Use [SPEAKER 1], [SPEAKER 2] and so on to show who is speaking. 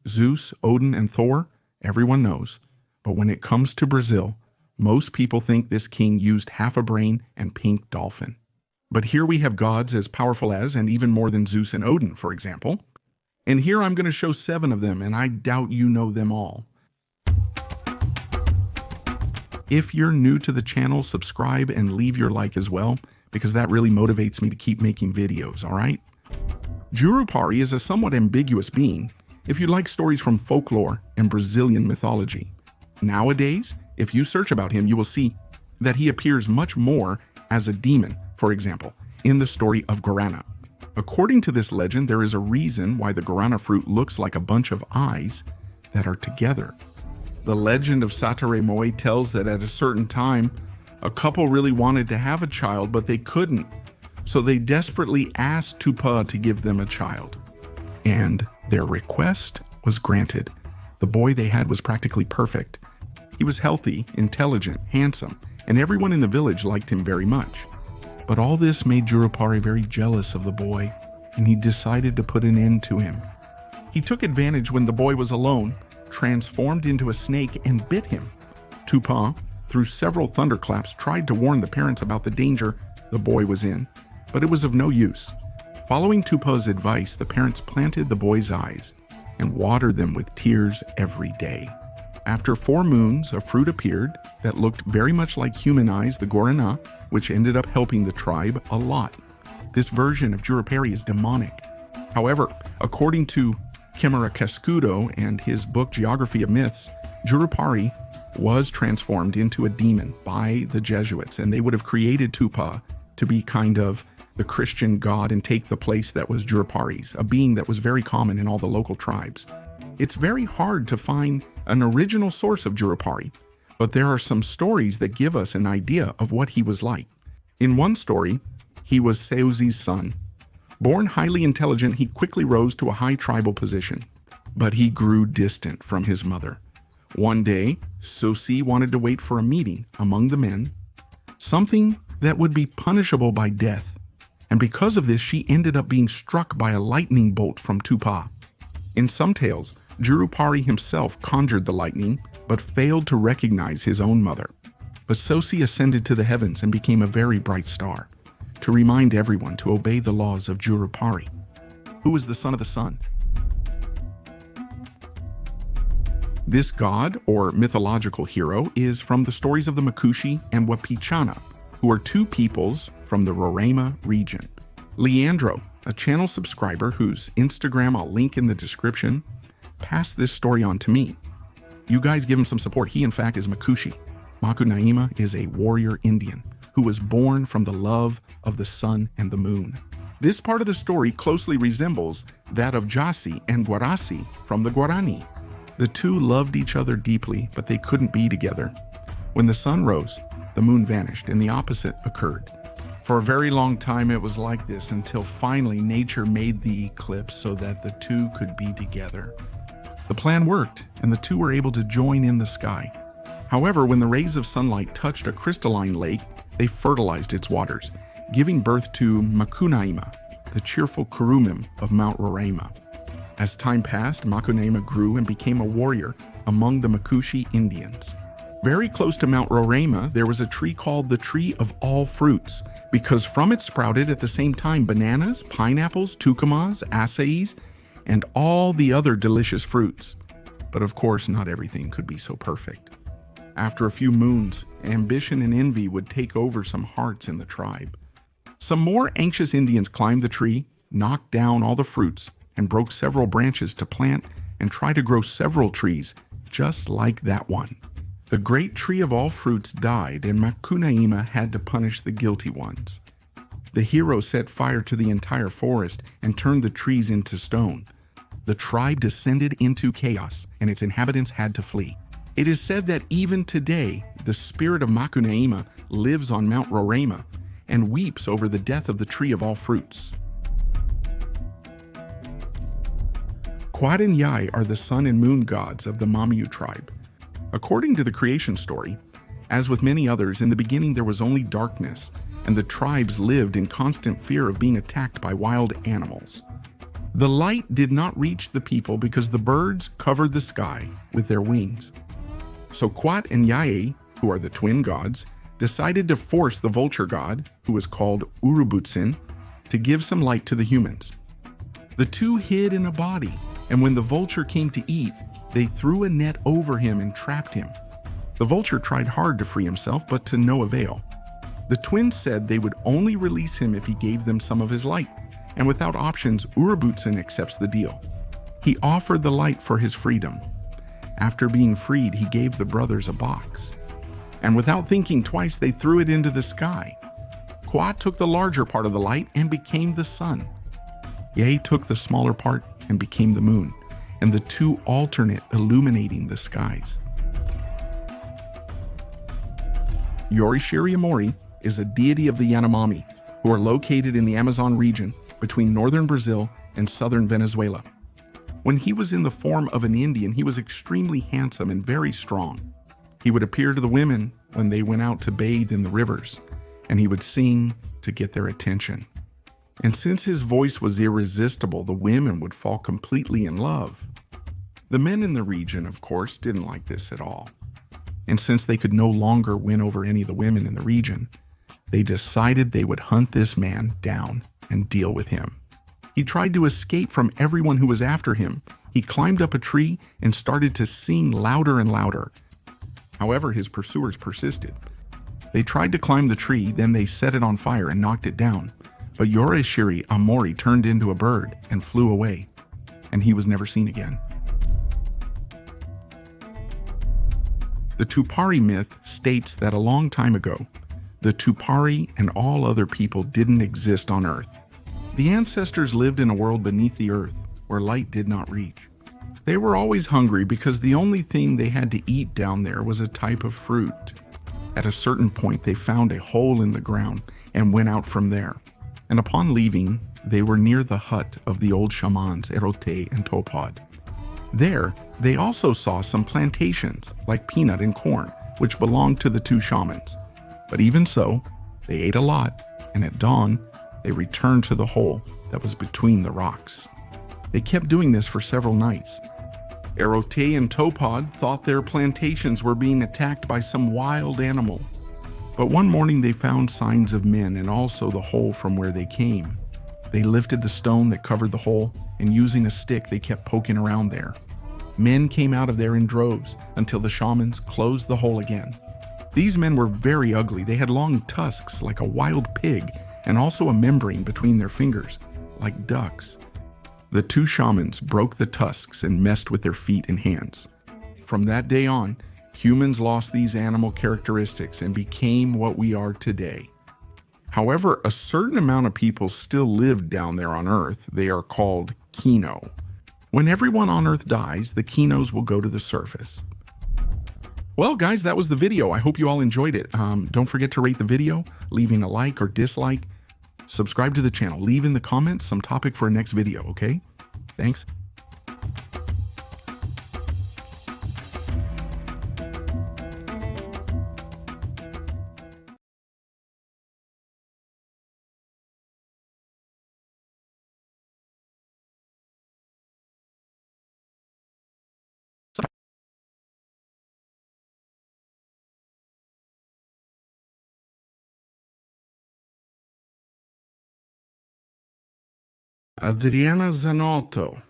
[SPEAKER 1] Zeus, Odin, and Thor, everyone knows. But when it comes to Brazil, most people think this king used half a brain and pink dolphin. But here we have gods as powerful as, and even more than Zeus and Odin, for example. And here I'm going to show 7 of them, and I doubt you know them all. If you're new to the channel, subscribe and leave your like as well, because that really motivates me to keep making videos, alright? Jurupari is a somewhat ambiguous being if you like stories from folklore and Brazilian mythology. Nowadays, if you search about him, you will see that he appears much more as a demon, for example, in the story of Guarana. According to this legend, there is a reason why the guarana fruit looks like a bunch of eyes that are together. The legend of Sataremoe tells that at a certain time, a couple really wanted to have a child, but they couldn't. So they desperately asked Tupari to give them a child. And their request was granted. The boy they had was practically perfect. He was healthy, intelligent, handsome, and everyone in the village liked him very much. But all this made Jurupari very jealous of the boy, and he decided to put an end to him. He took advantage when the boy was alone, transformed into a snake, and bit him. Tupari, through several thunderclaps, tried to warn the parents about the danger the boy was in, but it was of no use. Following Tupari's advice, the parents planted the boy's eyes and watered them with tears every day. After 4 moons, a fruit appeared that looked very much like human eyes, the Guarana, which ended up helping the tribe a lot. This version of Jurupari is demonic. However, according to Kimera Cascudo and his book Geography of Myths, Jurupari was transformed into a demon by the Jesuits, and they would have created Tupari to be kind of the Christian god and take the place that was Jurupari's, a being that was very common in all the local tribes. It's very hard to find an original source of Jurupari, but there are some stories that give us an idea of what he was like. In one story, he was Seuzi's son. Born highly intelligent, he quickly rose to a high tribal position, but he grew distant from his mother. One day, Seuzi wanted to wait for a meeting among the men, something that would be punishable by death, and because of this, she ended up being struck by a lightning bolt from Tupari. In some tales, Jurupari himself conjured the lightning, but failed to recognize his own mother. But Seuzi ascended to the heavens and became a very bright star, to remind everyone to obey the laws of Jurupari, who was the son of the sun. This god, or mythological hero, is from the stories of the Makushi and Wapichana, who are 2 peoples from the Roraima region. Leandro, a channel subscriber whose Instagram I'll link in the description, passed this story on to me. You guys give him some support. He, in fact, is Makushi. Makunaima is a warrior Indian who was born from the love of the sun and the moon. This part of the story closely resembles that of Jasi and Guarasi from the Guarani. The 2 loved each other deeply, but they couldn't be together. When the sun rose, the moon vanished, and the opposite occurred. For a very long time it was like this, until finally nature made the eclipse so that the 2 could be together. The plan worked, and the 2 were able to join in the sky. However, when the rays of sunlight touched a crystalline lake, they fertilized its waters, giving birth to Makunaima, the cheerful Kurumim of Mount Roraima. As time passed, Makunaima grew and became a warrior among the Makushi Indians. Very close to Mount Roraima, there was a tree called the Tree of All Fruits, because from it sprouted at the same time bananas, pineapples, tucumas, acais, and all the other delicious fruits. But of course, not everything could be so perfect. After a few moons, ambition and envy would take over some hearts in the tribe. Some more anxious Indians climbed the tree, knocked down all the fruits, and broke several branches to plant and try to grow several trees just like that one. The great tree of all fruits died, and Makunaima had to punish the guilty ones. The hero set fire to the entire forest and turned the trees into stone. The tribe descended into chaos, and its inhabitants had to flee. It is said that even today, the spirit of Makunaima lives on Mount Roraima and weeps over the death of the tree of all fruits. Kuat and Yai are the sun and moon gods of the Mamu tribe. According to the creation story, as with many others, in the beginning there was only darkness, and the tribes lived in constant fear of being attacked by wild animals. The light did not reach the people because the birds covered the sky with their wings. So Kuat and Yae, who are the twin gods, decided to force the vulture god, who was called Urubutsin, to give some light to the humans. The two hid in a body, and when the vulture came to eat, they threw a net over him and trapped him. The vulture tried hard to free himself, but to no avail. The twins said they would only release him if he gave them some of his light, and without options, Urubutsin accepts the deal. He offered the light for his freedom. After being freed, he gave the brothers a box. And without thinking twice, they threw it into the sky. Kuat took the larger part of the light and became the sun. Yae took the smaller part and became the moon, and the two alternate, illuminating the skies. Yorishiri Amori is a deity of the Yanomami, who are located in the Amazon region between northern Brazil and southern Venezuela. When he was in the form of an Indian, he was extremely handsome and very strong. He would appear to the women when they went out to bathe in the rivers, and he would sing to get their attention. And since his voice was irresistible, the women would fall completely in love. The men in the region, of course, didn't like this at all. And since they could no longer win over any of the women in the region, they decided they would hunt this man down and deal with him. He tried to escape from everyone who was after him. He climbed up a tree and started to sing louder and louder. However, his pursuers persisted. They tried to climb the tree, then they set it on fire and knocked it down. But Yorishiri Amori turned into a bird and flew away, and he was never seen again. The Tupari myth states that a long time ago, the Tupari and all other people didn't exist on Earth. The ancestors lived in a world beneath the earth where light did not reach. They were always hungry because the only thing they had to eat down there was a type of fruit. At a certain point, they found a hole in the ground and went out from there. And upon leaving, they were near the hut of the old shamans Erote and Topod. There, they also saw some plantations like peanut and corn, which belonged to the two shamans. But even so, they ate a lot, and at dawn, they returned to the hole that was between the rocks. They kept doing this for several nights. Erote and Topod thought their plantations were being attacked by some wild animal. But one morning they found signs of men and also the hole from where they came. They lifted the stone that covered the hole, and using a stick they kept poking around there. Men came out of there in droves until the shamans closed the hole again. These men were very ugly. They had long tusks like a wild pig, and also a membrane between their fingers, like ducks. The two shamans broke the tusks and messed with their feet and hands. From that day on, humans lost these animal characteristics and became what we are today. However, a certain amount of people still live down there on Earth. They are called Kino. When everyone on Earth dies, the Kinos will go to the surface. Well, guys, that was the video. I hope you all enjoyed it. Don't forget to rate the video, leaving a like or dislike. Subscribe to the channel. Leave in the comments some topic for a next video, okay? Thanks. Adriana Zanotto.